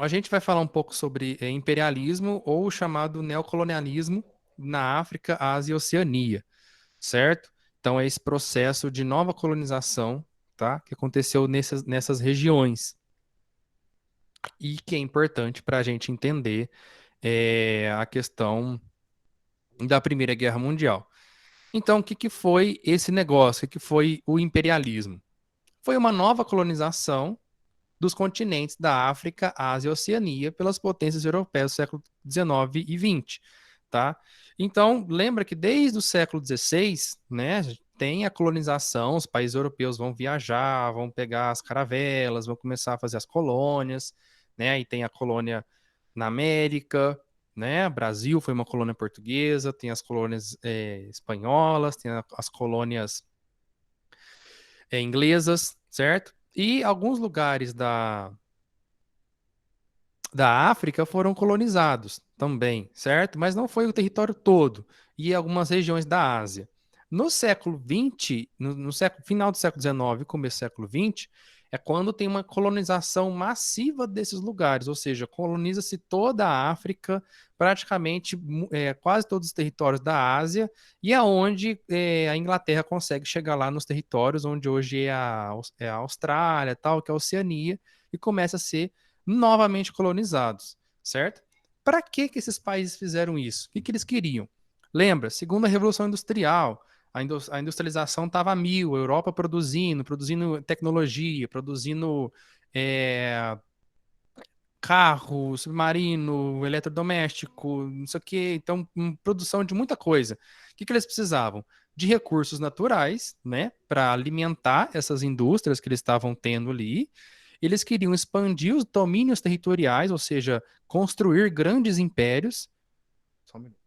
a gente vai falar um pouco sobre imperialismo ou o chamado neocolonialismo na África, Ásia e Oceania, certo? Então, é esse processo de nova colonização, tá? Que aconteceu nessas regiões e que é importante para a gente entender a questão da Primeira Guerra Mundial. Então, o que que foi esse negócio? O que que foi o imperialismo? Foi uma nova colonização dos continentes da África, Ásia e Oceania pelas potências europeias do século XIX e XX, tá? Então, lembra que desde o século XVI, né, tem a colonização, os países europeus vão viajar, vão pegar as caravelas, vão começar a fazer as colônias, né? E tem a colônia na América, né? Brasil foi uma colônia portuguesa, tem as colônias espanholas, tem as colônias inglesas, certo? E alguns lugares da África foram colonizados também, certo? Mas não foi o território todo e algumas regiões da Ásia. No século XX, no final do século XIX, começo do século XX, é quando tem uma colonização massiva desses lugares, ou seja, coloniza-se toda a África, praticamente quase todos os territórios da Ásia, e aonde a Inglaterra consegue chegar lá nos territórios onde hoje é a Austrália, tal, que é a Oceania, e começa a ser novamente colonizados, certo? Para que que esses países fizeram isso? O que que eles queriam? Lembra, segunda Revolução Industrial, a industrialização estava a mil, a Europa produzindo tecnologia, produzindo é, carro, submarino, eletrodoméstico, não sei o quê, então produção de muita coisa. O que que eles precisavam? De recursos naturais, né, para alimentar essas indústrias que eles estavam tendo ali. Eles queriam expandir os domínios territoriais, ou seja, construir grandes impérios. Só um minuto.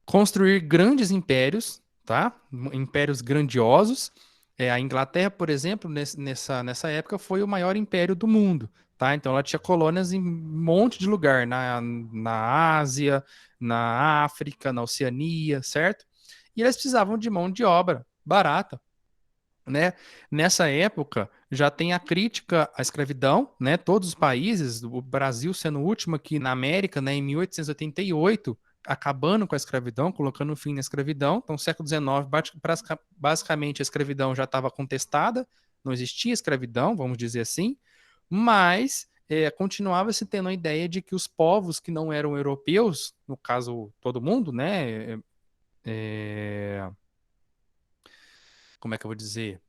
Construir grandes impérios, tá? Impérios grandiosos. A Inglaterra, por exemplo, nessa época foi o maior império do mundo, tá? Então ela tinha colônias em um monte de lugar, na Ásia, na África, na Oceania, certo? E eles precisavam de mão de obra barata, né? Nessa época já tem a crítica à escravidão, né? Todos os países, o Brasil sendo o último aqui na América, né? Em 1888, acabando com a escravidão, colocando fim na escravidão. Então, século XIX, basicamente a escravidão já estava contestada, não existia escravidão, vamos dizer assim, mas continuava se tendo a ideia de que os povos que não eram europeus, no caso todo mundo, né? É, como é que eu vou dizer?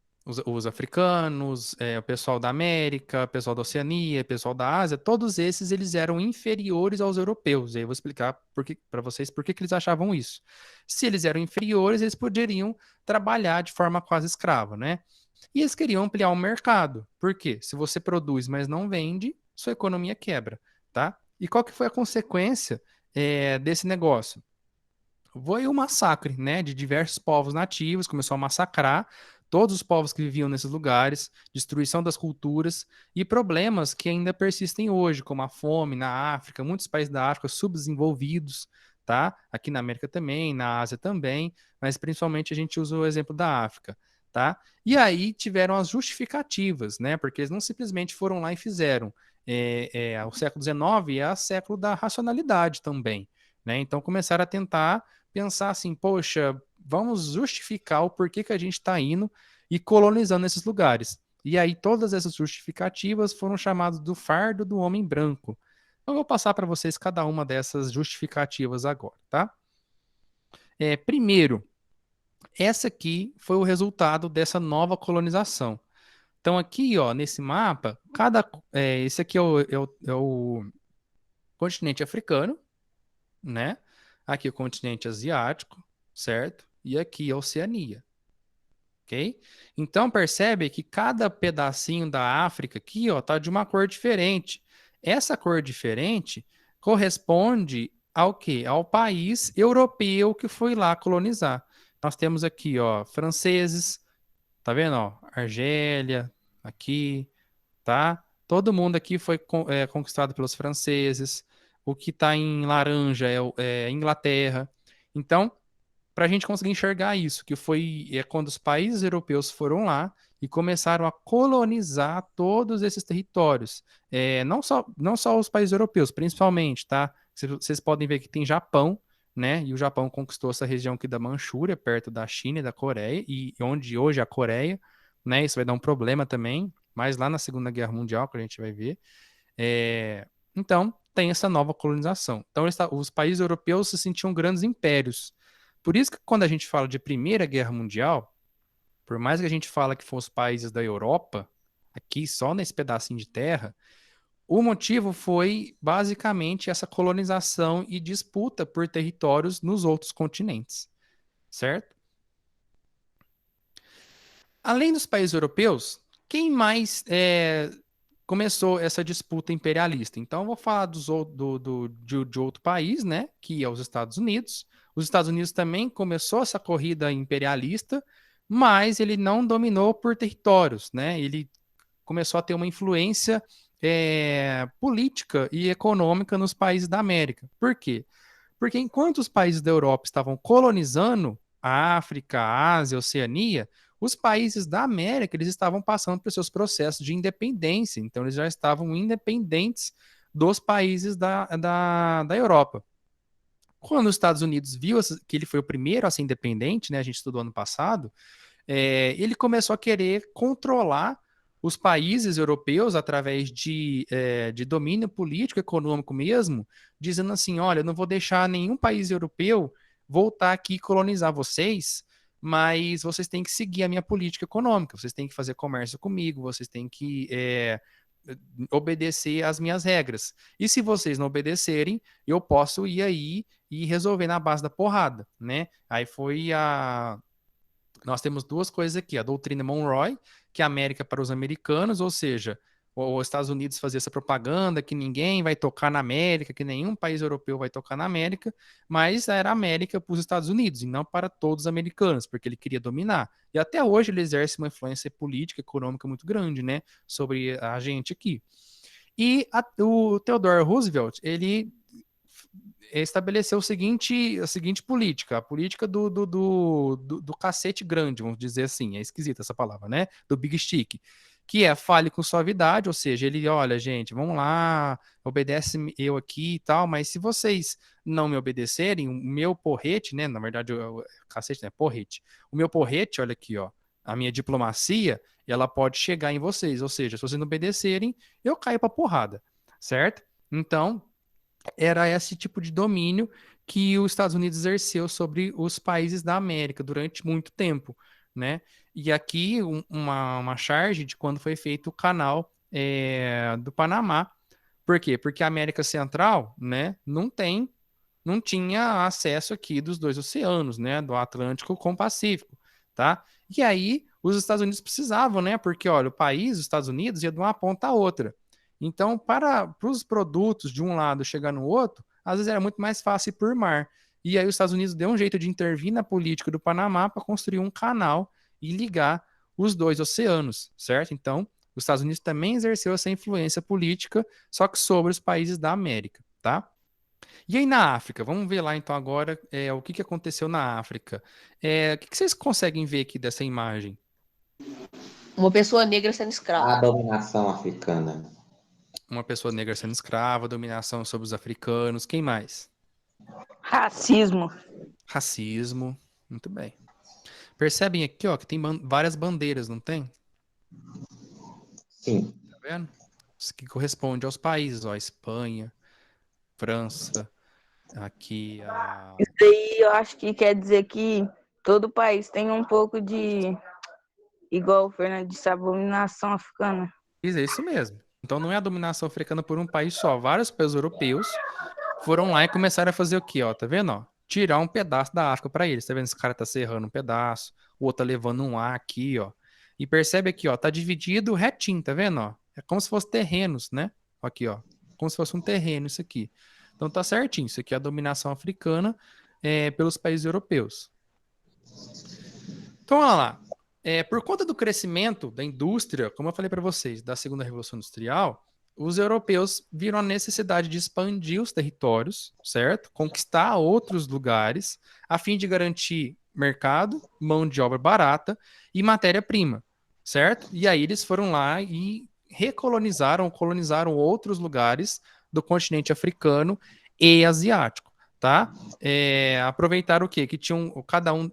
Os africanos, o pessoal da América, o pessoal da Oceania, o pessoal da Ásia, todos esses eles eram inferiores aos europeus. E aí eu vou explicar para vocês por que que eles achavam isso. Se eles eram inferiores, eles poderiam trabalhar de forma quase escrava, né? E eles queriam ampliar o mercado. Por quê? Se você produz, mas não vende, sua economia quebra, tá? E qual que foi a consequência desse negócio? Foi um massacre, né, de diversos povos nativos, começou a massacrar todos os povos que viviam nesses lugares, destruição das culturas e problemas que ainda persistem hoje, como a fome na África, muitos países da África subdesenvolvidos, tá? Aqui na América também, na Ásia também, mas principalmente a gente usa o exemplo da África, tá? E aí tiveram as justificativas, né? Porque eles não simplesmente foram lá e fizeram. O século XIX é o século da racionalidade também, né? Então começaram a tentar pensar assim, poxa, vamos justificar o porquê que a gente está indo e colonizando esses lugares. E aí todas essas justificativas foram chamadas do fardo do homem branco. Então, eu vou passar para vocês cada uma dessas justificativas agora, tá? Primeiro, essa aqui foi o resultado dessa nova colonização. Então, aqui, ó, nesse mapa, esse aqui é o continente africano, né? Aqui é o continente asiático, certo? E aqui é a Oceania, ok? Então percebe que cada pedacinho da África aqui, ó, tá de uma cor diferente. Essa cor diferente corresponde ao quê? Ao país europeu que foi lá colonizar. Nós temos aqui, ó, franceses, tá vendo, ó? Argélia, aqui, tá? Todo mundo aqui foi conquistado pelos franceses. O que está em laranja é Inglaterra. Então, para a gente conseguir enxergar isso, que foi quando os países europeus foram lá e começaram a colonizar todos esses territórios. Não só os países europeus, principalmente, tá? Vocês podem ver que tem Japão, né? E o Japão conquistou essa região aqui da Manchúria, perto da China e da Coreia, e onde hoje é a Coreia, né? Isso vai dar um problema também, mas lá na Segunda Guerra Mundial, que a gente vai ver. É, Então, tem essa nova colonização. Então, os países europeus se sentiam grandes impérios. Por isso que quando a gente fala de Primeira Guerra Mundial, por mais que a gente fala que foram os países da Europa, aqui só nesse pedacinho de terra, o motivo foi basicamente essa colonização e disputa por territórios nos outros continentes, certo? Além dos países europeus, quem mais começou essa disputa imperialista? Então, eu vou falar de outro país, né? Que é os Estados Unidos. Os Estados Unidos também começou essa corrida imperialista, mas ele não dominou por territórios, né? Ele começou a ter uma influência política e econômica nos países da América. Por quê? Porque enquanto os países da Europa estavam colonizando a África, a Ásia, a Oceania, os países da América eles estavam passando por seus processos de independência, então eles já estavam independentes dos países da Europa. Quando os Estados Unidos viu que ele foi o primeiro a ser independente, né, a gente estudou ano passado, ele começou a querer controlar os países europeus através de domínio político, econômico mesmo, dizendo assim: olha, eu não vou deixar nenhum país europeu voltar aqui e colonizar vocês, mas vocês têm que seguir a minha política econômica, vocês têm que fazer comércio comigo, vocês têm que obedecer às minhas regras. E se vocês não obedecerem, eu posso ir aí e resolver na base da porrada, né? Aí foi nós temos duas coisas aqui: a doutrina Monroe, que é a América para os americanos, ou seja, os Estados Unidos fazia essa propaganda que ninguém vai tocar na América, que nenhum país europeu vai tocar na América, mas era América para os Estados Unidos e não para todos os americanos, porque ele queria dominar. E até hoje ele exerce uma influência política, econômica muito grande, né, sobre a gente aqui. E o Theodore Roosevelt, ele estabeleceu a seguinte política, a política do cacete grande, vamos dizer assim, é esquisita essa palavra, né? Do Big Stick, que é fale com suavidade, ou seja, ele, olha, gente, vamos lá, obedece eu aqui e tal, mas se vocês não me obedecerem, o meu porrete, né? Na verdade, cacete, né? Porrete. O meu porrete, olha aqui, ó, a minha diplomacia, ela pode chegar em vocês, ou seja, se vocês não obedecerem, eu caio pra porrada, certo? Então, era esse tipo de domínio que os Estados Unidos exerceu sobre os países da América durante muito tempo, né? E aqui uma charge de quando foi feito o canal do Panamá. Por quê? Porque a América Central, né, não tinha acesso aqui dos dois oceanos, né, do Atlântico com o Pacífico, tá? E aí os Estados Unidos precisavam, né? Porque olha, o país, os Estados Unidos, ia de uma ponta a outra. Então, para os produtos de um lado chegar no outro, às vezes era muito mais fácil ir por mar. E aí os Estados Unidos deu um jeito de intervir na política do Panamá para construir um canal e ligar os dois oceanos, certo? Então, os Estados Unidos também exerceu essa influência política, só que sobre os países da América, tá? E aí na África, vamos ver lá então agora o que aconteceu na África. O que vocês conseguem ver aqui dessa imagem? Uma pessoa negra sendo A escrava. dominação africana. Uma pessoa negra sendo escrava, dominação sobre os africanos, quem mais? Racismo. Racismo, muito bem. Percebem aqui, ó, que tem várias bandeiras, não tem? Sim. Tá vendo? Isso que corresponde aos países, ó, Espanha, França, aqui a... Isso aí eu acho que quer dizer que todo país tem um pouco de, igual o Fernando disse, abominação africana. É isso mesmo. Então não é a dominação africana por um país só. Vários países europeus foram lá e começaram a fazer o quê, ó? Tá vendo, ó? Tirar um pedaço da África para eles. Tá vendo? Esse cara tá serrando um pedaço, o outro tá levando um A aqui, ó. E percebe aqui, ó, tá dividido retinho, tá vendo, ó? É como se fosse terrenos, né? Aqui, ó. Como se fosse um terreno isso aqui. Então tá certinho. Isso aqui é a dominação africana pelos países europeus. Então, olha lá. Por conta do crescimento da indústria, como eu falei para vocês, da segunda revolução industrial, os europeus viram a necessidade de expandir os territórios, certo? Conquistar outros lugares, a fim de garantir mercado, mão de obra barata e matéria-prima, certo? E aí eles foram lá e colonizaram outros lugares do continente africano e asiático, tá? Aproveitaram o quê? Que tinham, cada um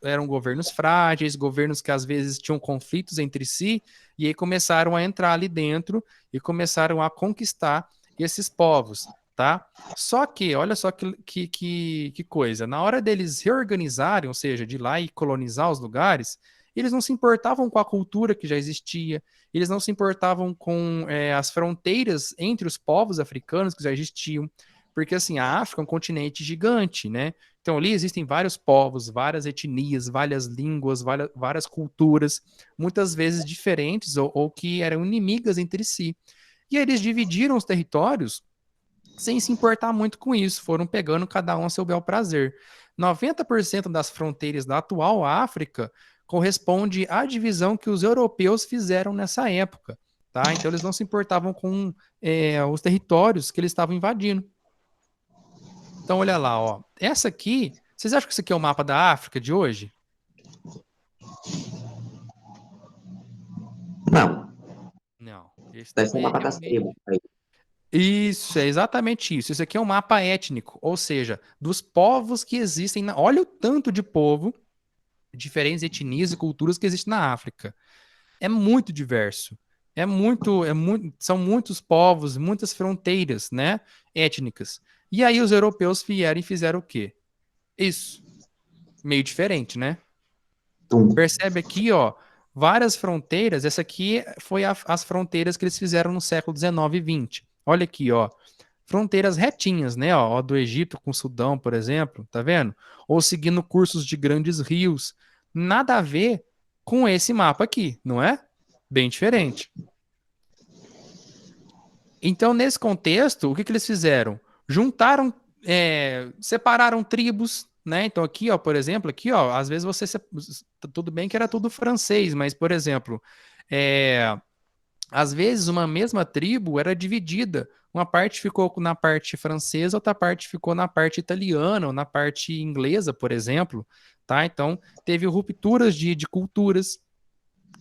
eram governos frágeis, governos que às vezes tinham conflitos entre si, e aí começaram a entrar ali dentro e começaram a conquistar esses povos, tá? Só que, olha só que coisa, na hora deles reorganizarem, ou seja, de ir lá e colonizar os lugares, eles não se importavam com a cultura que já existia, eles não se importavam com as fronteiras entre os povos africanos que já existiam, porque assim, a África é um continente gigante, né? Então ali existem vários povos, várias etnias, várias línguas, várias culturas, muitas vezes diferentes ou que eram inimigas entre si. E aí eles dividiram os territórios sem se importar muito com isso, foram pegando cada um a seu bel prazer. 90% das fronteiras da atual África corresponde à divisão que os europeus fizeram nessa época, tá? Então eles não se importavam com os territórios que eles estavam invadindo. Então olha lá, ó. Essa aqui, vocês acham que isso aqui é o mapa da África de hoje? Não, Não. Esse deve ser o daqui é mapa das realmente. tribos. Aí. Isso, é exatamente isso. Isso aqui é um mapa étnico, ou seja, dos povos que existem. Olha o tanto de povo, diferentes etnias e culturas que existem na África. É muito diverso. São muitos povos, muitas fronteiras, né, étnicas. E aí os europeus vieram e fizeram o quê? Isso. Meio diferente, né? Tum. Percebe aqui, ó, várias fronteiras. Essa aqui foi as fronteiras que eles fizeram no século XIX e XX. Olha aqui, ó. Fronteiras retinhas, né? Ó, do Egito com o Sudão, por exemplo, tá vendo? Ou seguindo cursos de grandes rios. Nada a ver com esse mapa aqui, não é? Bem diferente. Então, nesse contexto, o que eles fizeram? Juntaram, separaram tribos, né? Então, aqui, ó, por exemplo, aqui, ó, às vezes tudo bem que era tudo francês, mas, por exemplo, é, às vezes uma mesma tribo era dividida. Uma parte ficou na parte francesa, outra parte ficou na parte italiana, ou na parte inglesa, por exemplo, tá? Então, teve rupturas de culturas,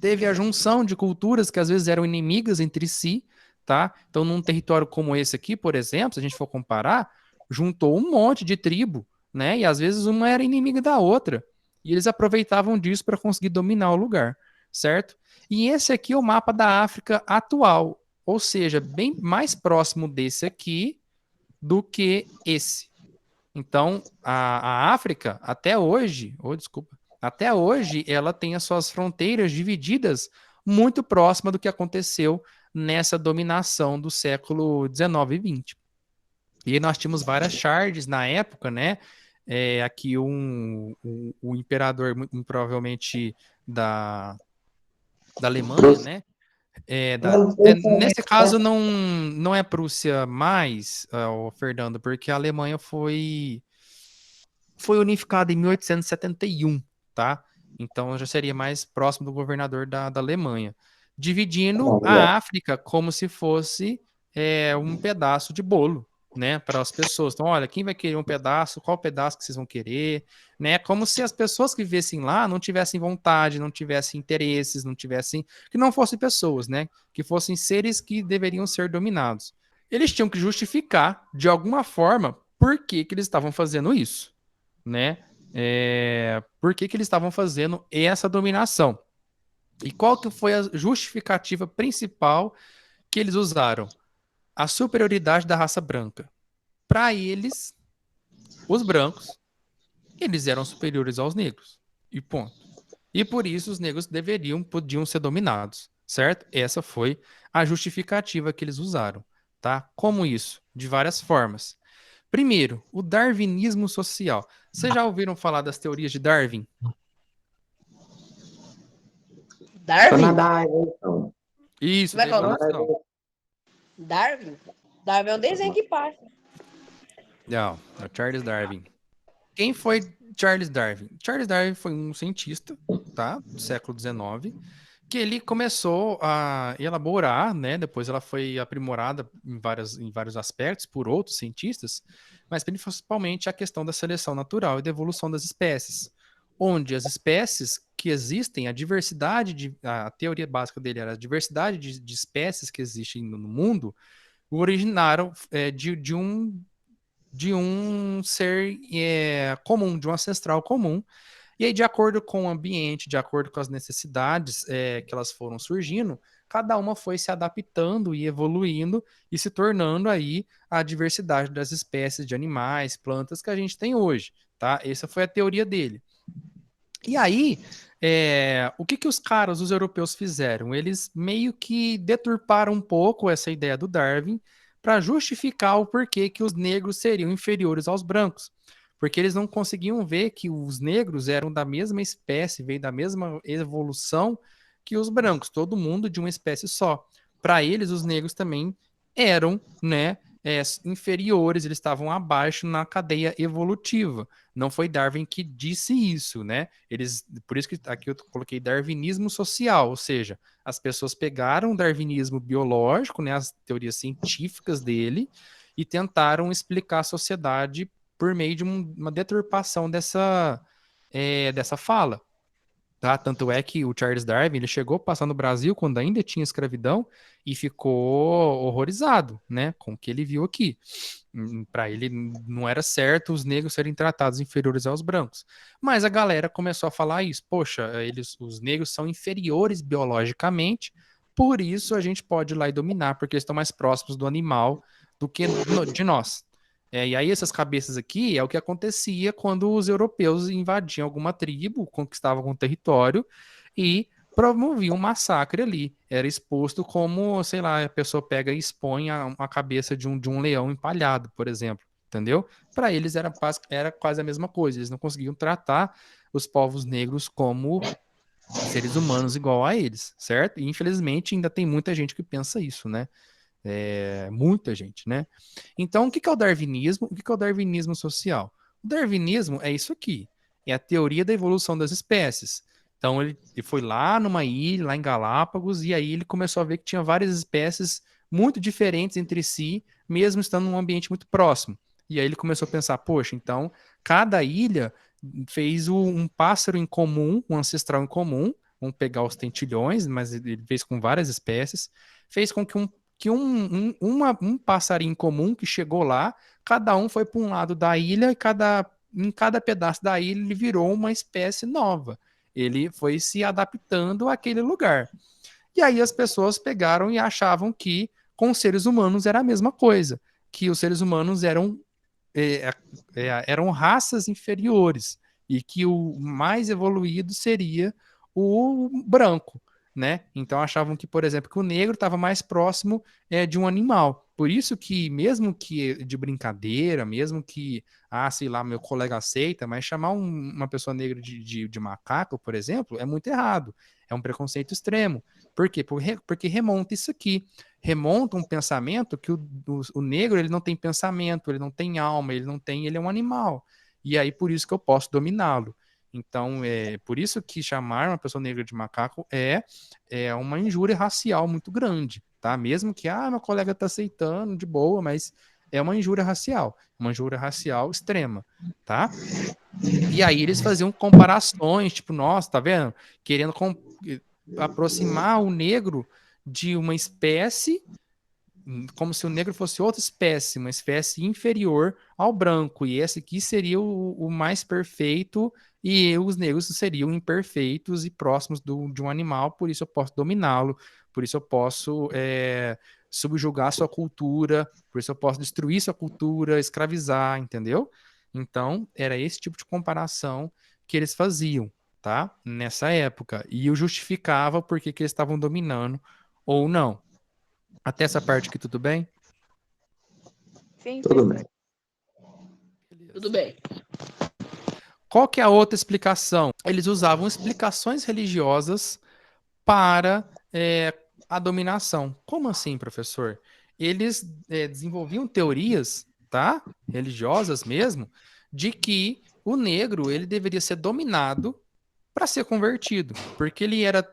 teve a junção de culturas que às vezes eram inimigas entre si, tá? Então, num território como esse aqui, por exemplo, se a gente for comparar, juntou um monte de tribo, né? E às vezes uma era inimiga da outra. E eles aproveitavam disso para conseguir dominar o lugar, certo? E esse aqui é o mapa da África atual, ou seja, bem mais próximo desse aqui do que esse. Então, a África, até hoje, desculpa, até hoje, ela tem as suas fronteiras divididas muito próxima do que aconteceu nessa dominação do século XIX e XX. E aí nós tínhamos várias charges na época, né? Aqui o imperador, muito provavelmente da Alemanha, né? Nesse caso, não é Prússia mais, Fernando, porque a Alemanha foi unificada em 1871, tá? Então já seria mais próximo do governador da Alemanha, dividindo a África como se fosse um pedaço de bolo, né, para as pessoas. Então, olha, quem vai querer um pedaço? Qual pedaço que vocês vão querer? Né? Como se as pessoas que vivessem lá não tivessem vontade, não tivessem interesses, não tivessem, que não fossem pessoas, né? Que fossem seres que deveriam ser dominados. Eles tinham que justificar de alguma forma por que eles estavam fazendo isso, né? Por que eles estavam fazendo essa dominação? E qual que foi a justificativa principal que eles usaram? A superioridade da raça branca. Para eles, os brancos, eles eram superiores aos negros. E ponto. E por isso os negros podiam ser dominados, certo? Essa foi a justificativa que eles usaram, tá? Como isso? De várias formas. Primeiro, o darwinismo social. Vocês já ouviram falar das teorias de Darwin? Tô na Darwin? da evolução. Isso, Como é da que é o Tô na nome? da evolução. evolução. Darwin? Darwin é um desenho que passa. Não, é o Charles Darwin. Quem foi Charles Darwin? Charles Darwin foi um cientista, tá, do século XIX, que ele começou a elaborar, né, depois ela foi aprimorada em vários aspectos por outros cientistas, mas principalmente a questão da seleção natural e da evolução das espécies. onde as espécies que existem, a teoria básica dele era a diversidade de espécies que existem no mundo, originaram de um ser comum, de um ancestral comum. E aí, de acordo com o ambiente, de acordo com as necessidades que elas foram surgindo, cada uma foi se adaptando e evoluindo e se tornando aí a diversidade das espécies de animais, plantas que a gente tem hoje, tá? Essa foi a teoria dele. E aí, o que os europeus fizeram? Eles meio que deturparam um pouco essa ideia do Darwin para justificar o porquê que os negros seriam inferiores aos brancos. Porque eles não conseguiam ver que os negros eram da mesma espécie, veio da mesma evolução que os brancos, todo mundo de uma espécie só. Para eles, os negros também eram, né, inferiores, eles estavam abaixo na cadeia evolutiva. Não foi Darwin que disse isso, né? Por isso que aqui eu coloquei darwinismo social, ou seja, as pessoas pegaram o darwinismo biológico, né, as teorias científicas dele, e tentaram explicar a sociedade por meio de uma deturpação dessa fala. Tá? Tanto é que o Charles Darwin ele chegou a passar no Brasil quando ainda tinha escravidão e ficou horrorizado, né, com o que ele viu aqui. Para ele não era certo os negros serem tratados inferiores aos brancos. Mas a galera começou a falar isso. Poxa, os negros são inferiores biologicamente, por isso a gente pode ir lá e dominar, porque eles estão mais próximos do animal do que de nós. E aí essas cabeças aqui é o que acontecia quando os europeus invadiam alguma tribo, conquistavam algum território e promoviam um massacre ali. Era exposto como, sei lá, a pessoa pega e expõe a cabeça de um leão empalhado, por exemplo, entendeu? Para eles era quase a mesma coisa, eles não conseguiam tratar os povos negros como seres humanos igual a eles, certo? E infelizmente ainda tem muita gente que pensa isso, né? Muita gente, né? Então, o que é o darwinismo? O que é o darwinismo social? O darwinismo é isso aqui, é a teoria da evolução das espécies. Então, ele foi lá numa ilha, lá em Galápagos, e aí ele começou a ver que tinha várias espécies muito diferentes entre si, mesmo estando num ambiente muito próximo. E aí ele começou a pensar, poxa, então, cada ilha fez um pássaro em comum, um ancestral em comum, vamos pegar os tentilhões, mas ele fez com várias espécies, fez com que um passarinho comum que chegou lá, cada um foi para um lado da ilha e em cada pedaço da ilha ele virou uma espécie nova. Ele foi se adaptando àquele lugar. E aí as pessoas pegaram e achavam que com os seres humanos era a mesma coisa, que os seres humanos eram raças inferiores e que o mais evoluído seria o branco, né? Então achavam que, por exemplo, que o negro estava mais próximo de um animal. Por isso que, mesmo que de brincadeira, mesmo que, sei lá, meu colega aceita, mas chamar uma pessoa negra de macaco, por exemplo, é muito errado. É um preconceito extremo. Por quê? Porque remonta isso aqui. Remonta um pensamento que o negro ele não tem pensamento, ele não tem alma, ele é um animal. E aí por isso que eu posso dominá-lo. Então, por isso que chamar uma pessoa negra de macaco é uma injúria racial muito grande, tá? Mesmo que, meu colega tá aceitando de boa, mas é uma injúria racial extrema, tá? E aí eles faziam comparações, tipo, nossa, tá vendo? Querendo aproximar o negro de uma espécie como se o negro fosse outra espécie, uma espécie inferior ao branco, e esse aqui seria o mais perfeito, e os negros seriam imperfeitos e próximos de um animal, por isso eu posso dominá-lo, por isso eu posso subjugar sua cultura, por isso eu posso destruir sua cultura, escravizar, entendeu? Então, era esse tipo de comparação que eles faziam, tá? Nessa época, e o justificava porque que eles estavam dominando ou não. Até essa parte aqui, tudo bem? Sim, Tudo sim. bem. Tudo bem. Qual que é a outra explicação? Eles usavam explicações religiosas para a dominação. Como assim, professor? Eles desenvolviam teorias, tá? Religiosas mesmo, de que o negro ele deveria ser dominado para ser convertido, porque ele era,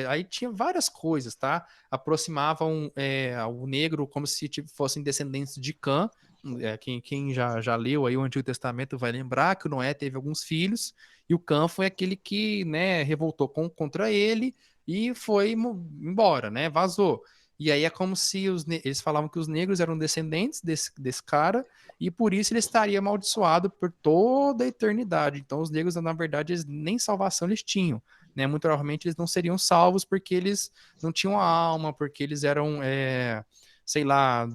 aí tinha várias coisas, tá? Aproximavam o negro como se fossem descendentes de Cã. Quem já leu aí o Antigo Testamento vai lembrar que o Noé teve alguns filhos e o Cã foi aquele que, né, revoltou contra ele e foi embora, né, vazou. E aí é como se eles falavam que os negros eram descendentes desse cara e por isso ele estaria amaldiçoado por toda a eternidade. Então os negros, na verdade, nem salvação eles tinham, né? Muito provavelmente eles não seriam salvos porque eles não tinham alma, porque eles eram, sei lá,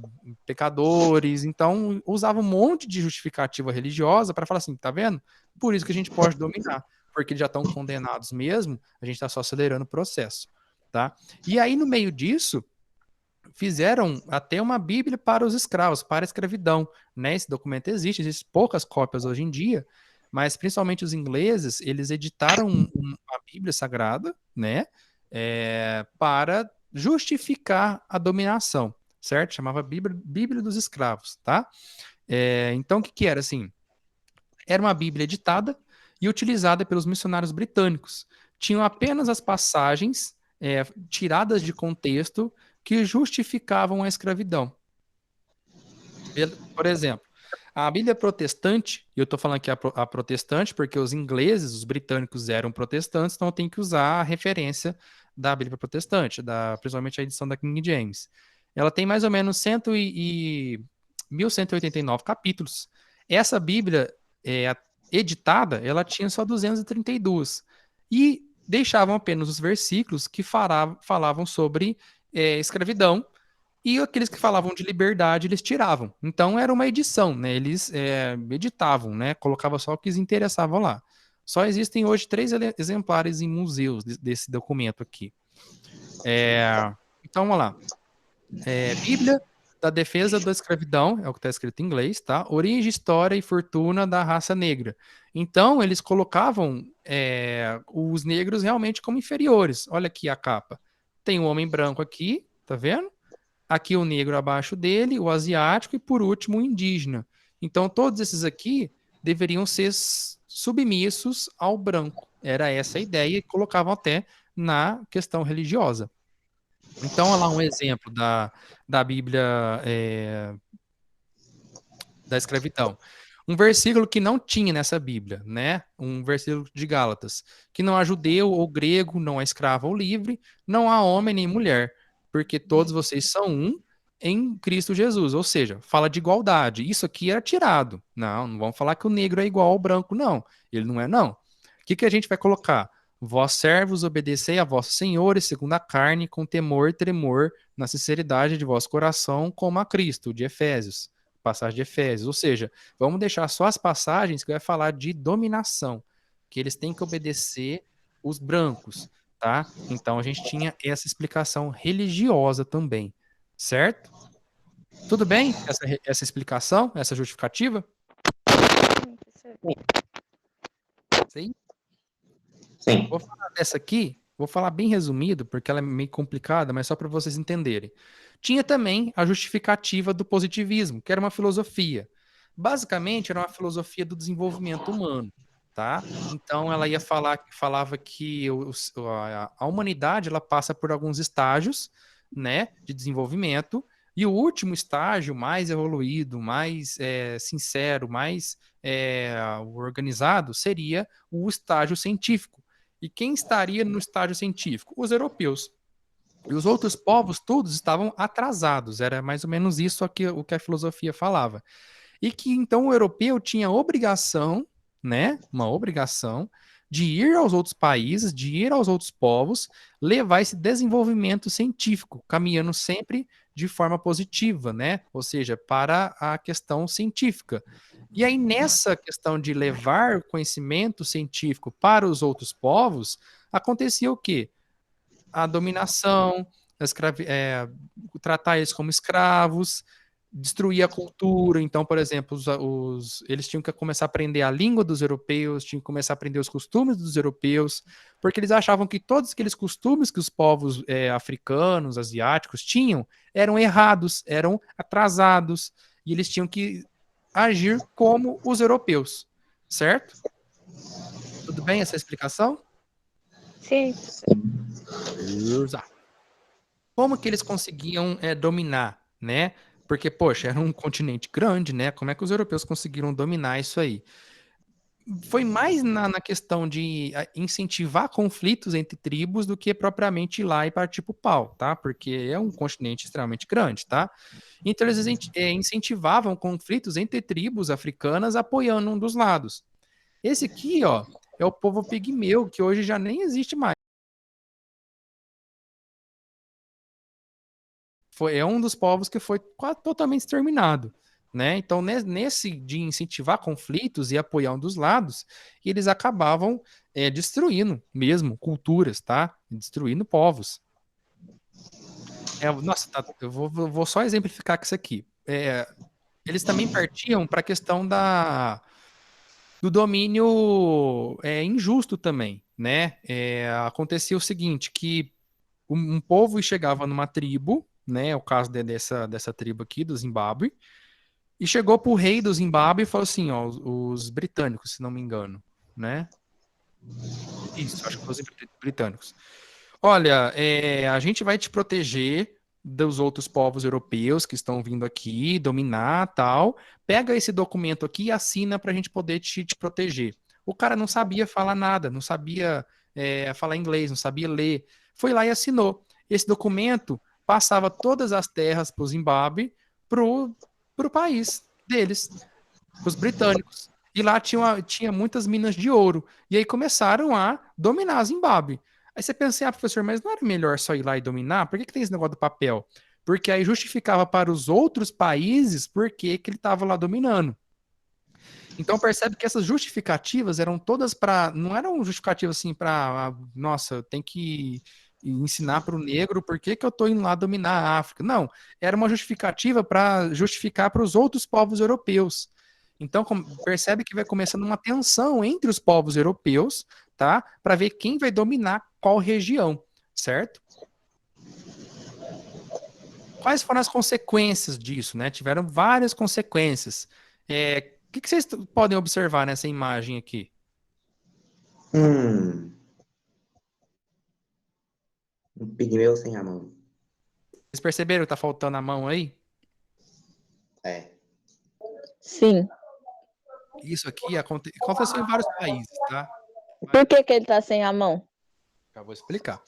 pecadores. Então usava um monte de justificativa religiosa para falar assim, tá vendo? Por isso que a gente pode dominar, porque eles já estão condenados mesmo, a gente está só acelerando o processo, tá? E aí no meio disso fizeram até uma Bíblia para os escravos, para a escravidão, né? Esse documento existe, existem poucas cópias hoje em dia, mas principalmente os ingleses, eles editaram uma Bíblia sagrada, né? Para justificar a dominação, certo? Chamava Bíblia dos Escravos, tá? Então, o que era assim? Era uma Bíblia editada e utilizada pelos missionários britânicos. Tinham apenas as passagens tiradas de contexto que justificavam a escravidão. Por exemplo, a Bíblia protestante, e eu estou falando aqui a protestante porque os ingleses, os britânicos eram protestantes, então eu tenho que usar a referência da Bíblia protestante, principalmente a edição da King James. Ela tem mais ou menos 1189 capítulos. Essa Bíblia editada, ela tinha só 232. E deixavam apenas os versículos que falavam sobre escravidão, e aqueles que falavam de liberdade, eles tiravam. Então era uma edição, né? Eles editavam, né? Colocava só o que lhes interessava lá. Só existem hoje 3 exemplares em museus desse documento aqui. Então vamos lá. Bíblia da Defesa da Escravidão, é o que está escrito em inglês, tá? Origem, história e fortuna da raça negra. Então eles colocavam os negros realmente como inferiores. Olha aqui a capa. Tem um homem branco aqui, tá vendo? Aqui o negro abaixo dele, o asiático e, por último, o indígena. Então, todos esses aqui deveriam ser submissos ao branco. Era essa a ideia e colocavam até na questão religiosa. Então, olha lá um exemplo da Bíblia da escravidão. Um versículo que não tinha nessa Bíblia, né? Um versículo de Gálatas, que não há judeu ou grego, não há escravo ou livre, não há homem nem mulher, porque todos vocês são um em Cristo Jesus. Ou seja, fala de igualdade. Isso aqui era tirado. Não vamos falar que o negro é igual ao branco, não. Ele não é, não. O que a gente vai colocar? Vós servos, obedecei a vossos senhores, segundo a carne, com temor e tremor, na sinceridade de vosso coração, como a Cristo, de Efésios. Passagem de Efésios. Ou seja, vamos deixar só as passagens que vai falar de dominação, que eles têm que obedecer os brancos, tá? Então a gente tinha essa explicação religiosa também, certo? Tudo bem? Essa explicação, essa justificativa? Sim. Sim. Vou falar dessa aqui, vou falar bem resumido, porque ela é meio complicada, mas só para vocês entenderem. Tinha também a justificativa do positivismo, que era uma filosofia. Basicamente, era uma filosofia do desenvolvimento humano, tá? Então, ela falava que a humanidade ela passa por alguns estágios, né, de desenvolvimento, e o último estágio, mais evoluído, mais sincero, mais organizado, seria o estágio científico. E quem estaria no estágio científico? Os europeus. E os outros povos todos estavam atrasados. Era mais ou menos isso o que a filosofia falava. E que então o europeu tinha obrigação, né? Uma obrigação de ir aos outros países, de ir aos outros povos, levar esse desenvolvimento científico, caminhando sempre de forma positiva, né? Ou seja, para a questão científica. E aí, nessa questão de levar conhecimento científico para os outros povos, acontecia o quê? A dominação, tratar eles como escravos, destruir a cultura. Então, por exemplo, eles tinham que começar a aprender a língua dos europeus, tinham que começar a aprender os costumes dos europeus, porque eles achavam que todos aqueles costumes que os povos africanos, asiáticos tinham, eram errados, eram atrasados, e eles tinham que agir como os europeus, certo? Tudo bem essa explicação? Sim. Como que eles conseguiam dominar, né? Porque, poxa, era um continente grande, né? Como é que os europeus conseguiram dominar isso aí? foi mais na questão de incentivar conflitos entre tribos do que propriamente ir lá e partir pro pau, tá? Porque é um continente extremamente grande, tá? Então eles incentivavam conflitos entre tribos africanas apoiando um dos lados. Esse aqui, ó, é o povo pigmeu, que hoje já nem existe mais. É um dos povos que foi quase totalmente exterminado, né? Então, nesse de incentivar conflitos e apoiar um dos lados, eles acabavam destruindo mesmo culturas, tá? Destruindo povos. Nossa, tá, eu vou só exemplificar com isso aqui. Eles também partiam para a questão do domínio injusto também, né? Acontecia o seguinte, que um povo chegava numa tribo, né? O caso dessa tribo aqui, do Zimbábue, e chegou pro rei do Zimbábue e falou assim, ó, os britânicos, se não me engano, né? Isso, acho que foram os britânicos. Olha, a gente vai te proteger dos outros povos europeus que estão vindo aqui, dominar, tal. Pega esse documento aqui e assina para a gente poder te proteger. O cara não sabia falar nada, não sabia falar inglês, não sabia ler. Foi lá e assinou. Esse documento passava todas as terras para o Zimbábue, pro país deles, para os britânicos. E lá tinha muitas minas de ouro. E aí começaram a dominar a Zimbábue. Aí você pensa, professor, mas não era melhor só ir lá e dominar? Por que tem esse negócio do papel? Porque aí justificava para os outros países por que ele estava lá dominando. Então percebe que essas justificativas eram todas para. Não eram justificativas assim para. Nossa, tem que ensinar para o negro por que eu estou indo lá dominar a África. Não. Era uma justificativa para justificar para os outros povos europeus. Então percebe que vai começando uma tensão entre os povos europeus, tá? Para ver quem vai dominar qual região, certo? Quais foram as consequências disso, né? Tiveram várias consequências. O que vocês podem observar nessa imagem aqui? Hum, um pigmeu sem a mão. Vocês perceberam que tá faltando a mão aí? É. Sim. Isso aqui aconteceu em vários países, tá? Por que ele tá sem a mão? Já vou explicar.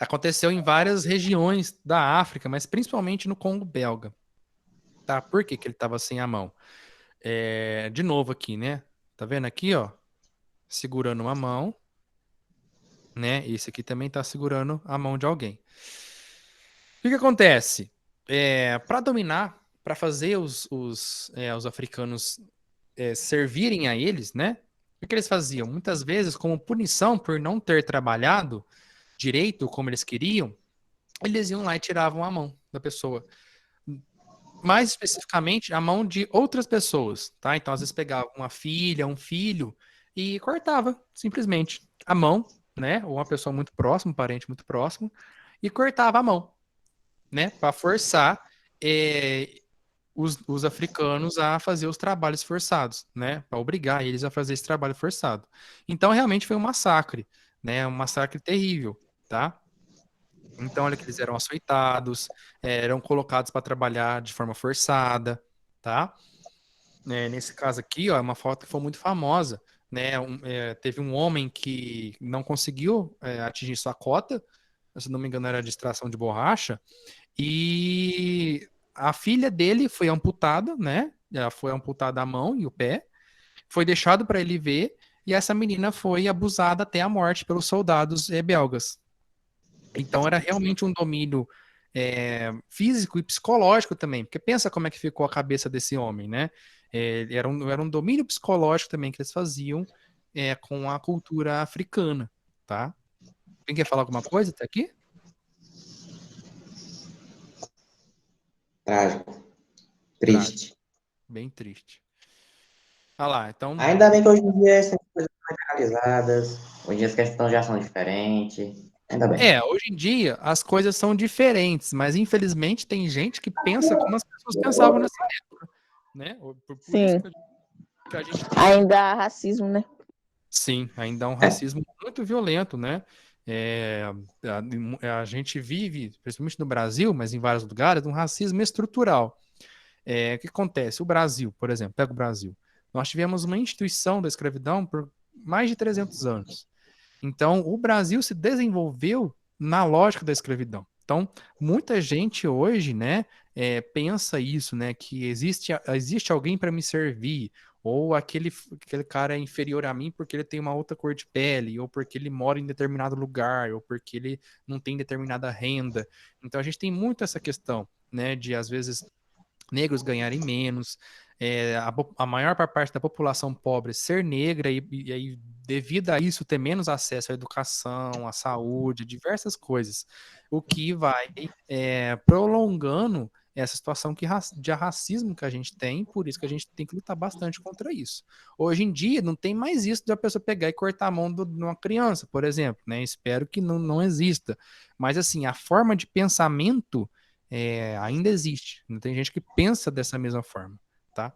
Aconteceu em várias regiões da África, mas principalmente no Congo belga. Tá? Por que ele tava sem a mão? De novo aqui, né? Tá vendo aqui, ó? Segurando uma mão, né? Esse aqui também tá segurando a mão de alguém. O que acontece? Para dominar, para fazer os africanos servirem a eles, né? O que eles faziam? Muitas vezes, como punição por não ter trabalhado direito como eles queriam, eles iam lá e tiravam a mão da pessoa. Mais especificamente, a mão de outras pessoas, tá? Então, às vezes pegava uma filha, um filho e cortava, simplesmente, a mão, né? Ou uma pessoa muito próxima, um parente muito próximo, e cortava a mão, né? Para forçar os africanos a fazer os trabalhos forçados, né? Para obrigar eles a fazer esse trabalho forçado. Então, realmente foi um massacre, né? Um massacre terrível, tá? Então, olha que eles eram açoitados, eram colocados para trabalhar de forma forçada, tá? Nesse caso aqui, ó, é uma foto que foi muito famosa, né? Teve um homem que não conseguiu atingir sua cota, se não me engano era de extração de borracha, e a filha dele foi amputada, né? Ela foi amputada a mão e o pé, foi deixado para ele ver, e essa menina foi abusada até a morte pelos soldados belgas. Então era realmente um domínio físico e psicológico também, porque pensa como é que ficou a cabeça desse homem, né? Era um domínio psicológico também que eles faziam com a cultura africana, tá? Quem quer falar alguma coisa até aqui? Trágico. Trágico, Triste. bem triste. Ah lá, então Ainda bem que hoje em dia essas coisas são realizadas. Hoje em dia as questões já são diferentes. Ainda bem. hoje em dia as coisas são diferentes, mas infelizmente tem gente que pensa como as pessoas pensavam nessa época, né? Por isso Sim. que a gente tem. Ainda há racismo, né? Sim, ainda há um É. racismo muito violento, né? É, a gente vive, principalmente no Brasil, mas em vários lugares, um racismo estrutural. O que acontece? O Brasil, por exemplo, pega o Brasil. Nós tivemos uma instituição da escravidão por mais de 300 anos. Então, o Brasil se desenvolveu na lógica da escravidão. Então, muita gente hoje, né, pensa isso, né, que existe alguém para me servir, ou aquele cara é inferior a mim porque ele tem uma outra cor de pele, ou porque ele mora em determinado lugar, ou porque ele não tem determinada renda. Então, a gente tem muito essa questão, né, de às vezes negros ganharem menos, a maior parte da população pobre ser negra e aí, devido a isso, ter menos acesso à educação, à saúde, diversas coisas, o que vai prolongando essa situação de racismo que a gente tem, por isso que a gente tem que lutar bastante contra isso. Hoje em dia, não tem mais isso de a pessoa pegar e cortar a mão de uma criança, por exemplo, né? Espero que não exista. Mas, assim, a forma de pensamento ainda existe. Não tem gente que pensa dessa mesma forma, tá?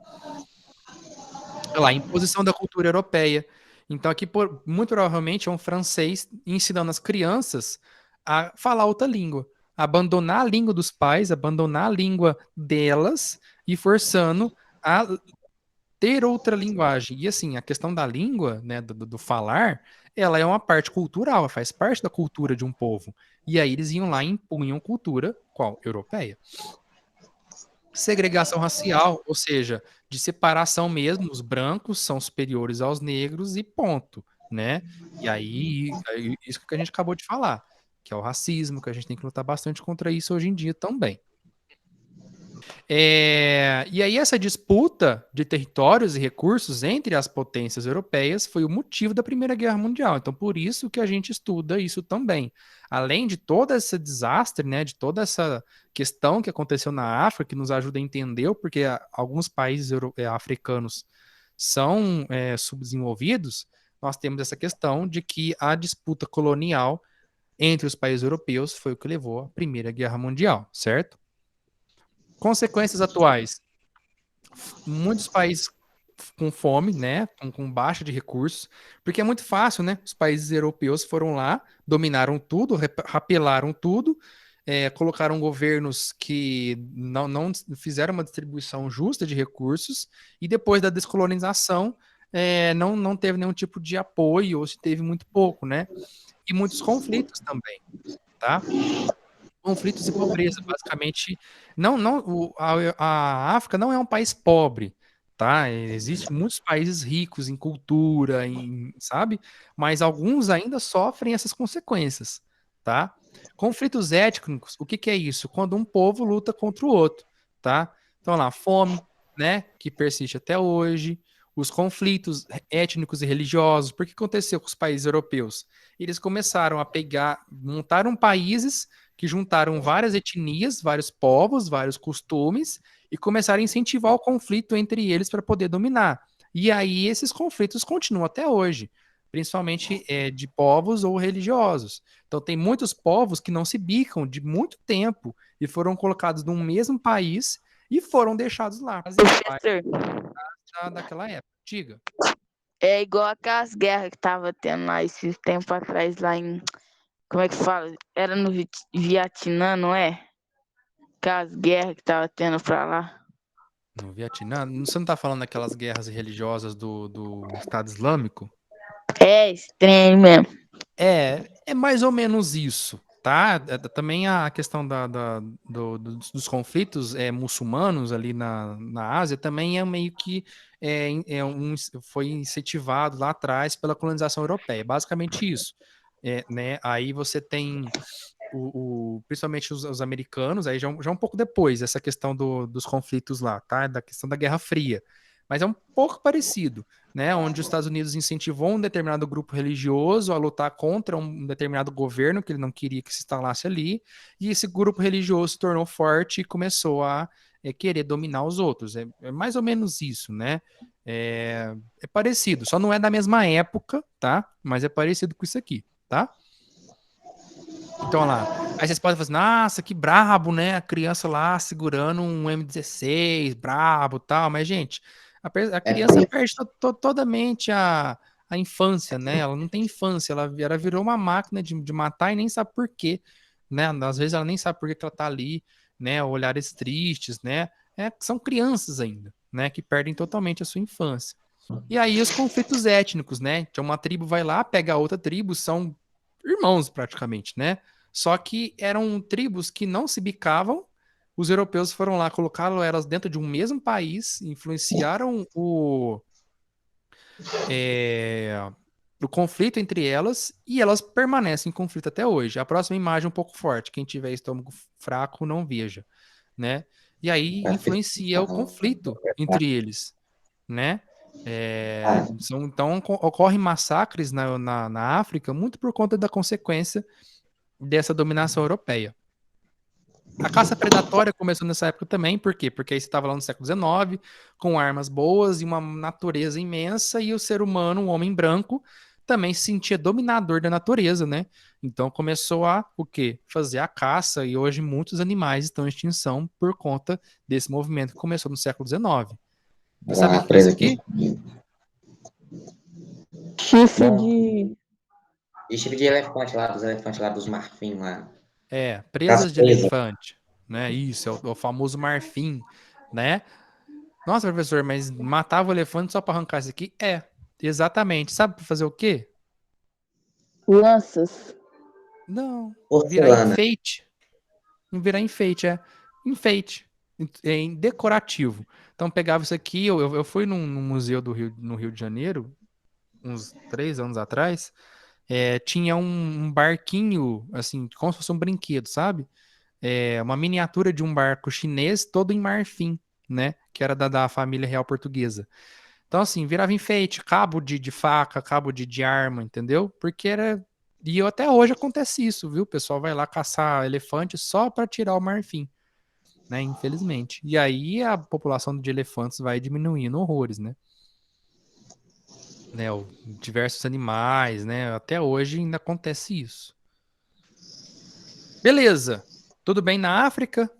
Olha lá, imposição da cultura europeia. Então, aqui, muito provavelmente, é um francês ensinando as crianças a falar outra língua. Abandonar a língua dos pais, abandonar a língua delas e forçando a ter outra linguagem. E assim, a questão da língua, né, do falar, ela é uma parte cultural, ela faz parte da cultura de um povo. E aí eles iam lá e impunham cultura, qual? Europeia. Segregação racial, ou seja, de separação mesmo, os brancos são superiores aos negros e ponto, né? E aí, isso que a gente acabou de falar, que é o racismo, que a gente tem que lutar bastante contra isso hoje em dia também. E aí essa disputa de territórios e recursos entre as potências europeias foi o motivo da Primeira Guerra Mundial. Então, por isso que a gente estuda isso também. Além de todo esse desastre, né, de toda essa questão que aconteceu na África, que nos ajuda a entender porque alguns países africanos são subdesenvolvidos, nós temos essa questão de que a disputa colonial entre os países europeus foi o que levou à Primeira Guerra Mundial, certo? Consequências atuais. Muitos países com fome, né, com baixa de recursos, porque é muito fácil, né? Os países europeus foram lá, dominaram tudo, rapelaram tudo, colocaram governos que não fizeram uma distribuição justa de recursos, e depois da descolonização, não teve nenhum tipo de apoio, ou se teve muito pouco, né? E muitos conflitos também, tá? Conflitos e pobreza, basicamente. A África não é um país pobre, tá? Existem muitos países ricos em cultura, sabe? Mas alguns ainda sofrem essas consequências, tá? Conflitos étnicos, o que que é isso? Quando um povo luta contra o outro, tá? Então lá, fome, né? Que persiste até hoje. Os conflitos étnicos e religiosos. Por que aconteceu com os países europeus? Eles começaram a montaram países que juntaram várias etnias, vários povos, vários costumes e começaram a incentivar o conflito entre eles para poder dominar. E aí esses conflitos continuam até hoje, principalmente de povos ou religiosos. Então tem muitos povos que não se bicam de muito tempo e foram colocados num mesmo país e foram deixados lá. Professor, Daquela época. Diga. é igual aquelas guerras que tava tendo lá esses tempos atrás, lá em. Como é que fala? Era no Vietnã, não é? Aquelas guerras que tava tendo pra lá. No Vietnã, você não está falando daquelas guerras religiosas do Estado Islâmico? É estranho mesmo. É mais ou menos isso, tá? Também a questão dos conflitos muçulmanos ali na Ásia também é meio que foi incentivado lá atrás pela colonização europeia. Basicamente isso. Né? Aí você tem principalmente os americanos, aí já um pouco depois, essa questão dos conflitos lá, tá? Da questão da Guerra Fria. Mas é um pouco parecido, né? Onde os Estados Unidos incentivou um determinado grupo religioso a lutar contra um determinado governo que ele não queria que se instalasse ali, e esse grupo religioso se tornou forte e começou a querer dominar os outros. É mais ou menos isso, né? É parecido, só não é da mesma época, tá? Mas é parecido com isso aqui, tá? Então, olha lá. Aí vocês podem falar assim, nossa, que brabo, né? A criança lá segurando um M16, brabo e tal. Mas, gente, a É criança perde totalmente a infância, né? Ela não tem infância, ela virou uma máquina de matar e nem sabe por quê, né? Às vezes ela nem sabe por que ela tá ali, né? Olhares tristes, né? São crianças ainda, né? Que perdem totalmente a sua infância. E aí os conflitos étnicos, né? Então uma tribo vai lá, pega a outra tribo, são irmãos praticamente, né? Só que eram tribos que não se bicavam. Os europeus foram lá, colocaram elas dentro de um mesmo país, influenciaram é, o conflito entre elas e elas permanecem em conflito até hoje. A próxima imagem é um pouco forte. Quem tiver estômago fraco, não veja, né? E aí As pessoas influencia o falam, conflito entre eles, né? cara, Então ocorrem massacres na África muito por conta da consequência dessa dominação europeia. A caça predatória começou nessa época também, por quê? Porque aí você estava lá no século XIX, com armas boas e uma natureza imensa, e o ser humano, um homem branco, também se sentia dominador da natureza, né? Então começou a o quê? Fazer a caça, e hoje muitos animais estão em extinção por conta desse movimento que começou no século XIX. Sabe o a que é isso presa aqui? aqui. Chifre Bom, de. e tipo de elefante lá, dos elefantes lá dos marfim lá. Presas Das de presas. elefante, né? Isso, é o famoso marfim, né? Nossa, professor, mas matava o elefante só para arrancar isso aqui? Exatamente. Sabe para fazer o quê? Lanças. Não, virar Porcelana. enfeite. Não virar enfeite, é enfeite, em decorativo. Então pegava isso aqui, eu fui num museu no Rio de Janeiro, uns 3 anos atrás, tinha um barquinho, assim, como se fosse um brinquedo, sabe? Uma miniatura de um barco chinês todo em marfim, né? Que era da família real portuguesa. Então, assim, virava enfeite, cabo de faca, cabo de arma, entendeu? Porque era. E até hoje acontece isso, viu? O pessoal vai lá caçar elefante só para tirar o marfim, né? Infelizmente. E aí a população de elefantes vai diminuindo horrores, né? Diversos animais, né? Até hoje ainda acontece isso. Beleza. Tudo bem na África?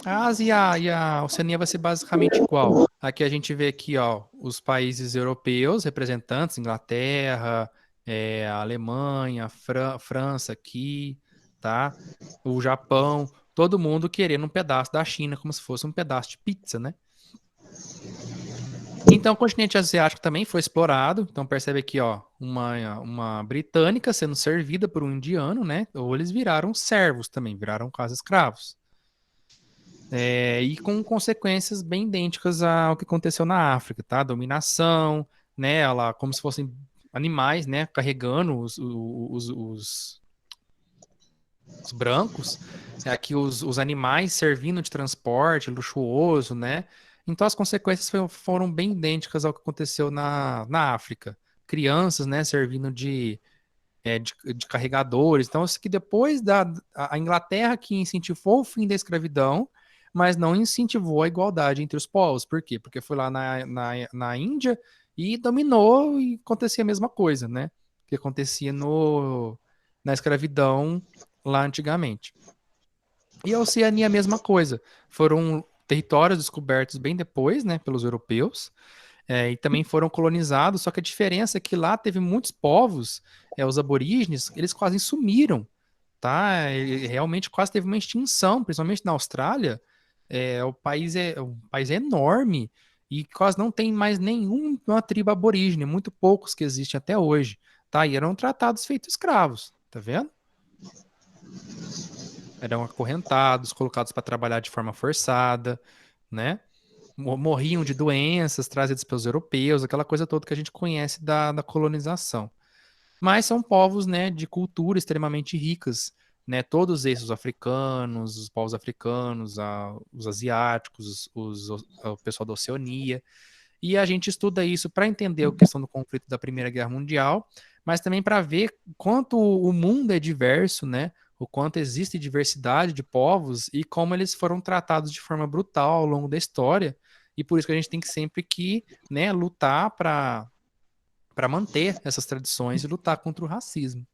A Ásia e a Oceania vai ser basicamente igual. Aqui a gente vê aqui, ó, os países europeus, representantes, Inglaterra, a Alemanha, França aqui, tá? O Japão, todo mundo querendo um pedaço da China, como se fosse um pedaço de pizza, né? Então, o continente asiático também foi explorado. Então, percebe aqui, ó, uma britânica sendo servida por um indiano, né? Ou eles viraram servos também, viraram quase escravos. E com consequências bem idênticas ao que aconteceu na África, tá? Dominação, né? Ela, como se fossem animais, né? Carregando os brancos. Aqui os animais servindo de transporte luxuoso, né? Então as consequências foram bem idênticas ao que aconteceu na África. Crianças, né? Servindo de carregadores. Então, isso que depois a Inglaterra que incentivou o fim da escravidão, mas não incentivou a igualdade entre os povos. Por quê? Porque foi lá na Índia e dominou e acontecia a mesma coisa, né? Que acontecia na escravidão lá antigamente. E a Oceania a mesma coisa. Foram territórios descobertos bem depois, né, pelos europeus, e também foram colonizados, só que a diferença é que lá teve muitos povos, os aborígenes, eles quase sumiram, tá? Realmente quase teve uma extinção, principalmente na Austrália. O país é enorme e quase não tem mais nenhuma tribo aborígene, muito poucos que existem até hoje, tá? E eram tratados feitos escravos, tá vendo? Eram acorrentados, colocados para trabalhar de forma forçada, né? Morriam de doenças trazidas pelos europeus, aquela coisa toda que a gente conhece da colonização. Mas são povos, né, de cultura extremamente ricas, né? Todos esses, os africanos, os povos africanos, os asiáticos, o pessoal da Oceania. E a gente estuda isso para entender a questão do conflito da Primeira Guerra Mundial, mas também para ver quanto o mundo é diverso, né? O quanto existe diversidade de povos e como eles foram tratados de forma brutal ao longo da história. E por isso que a gente tem que sempre né, lutar para manter essas tradições e lutar contra o racismo.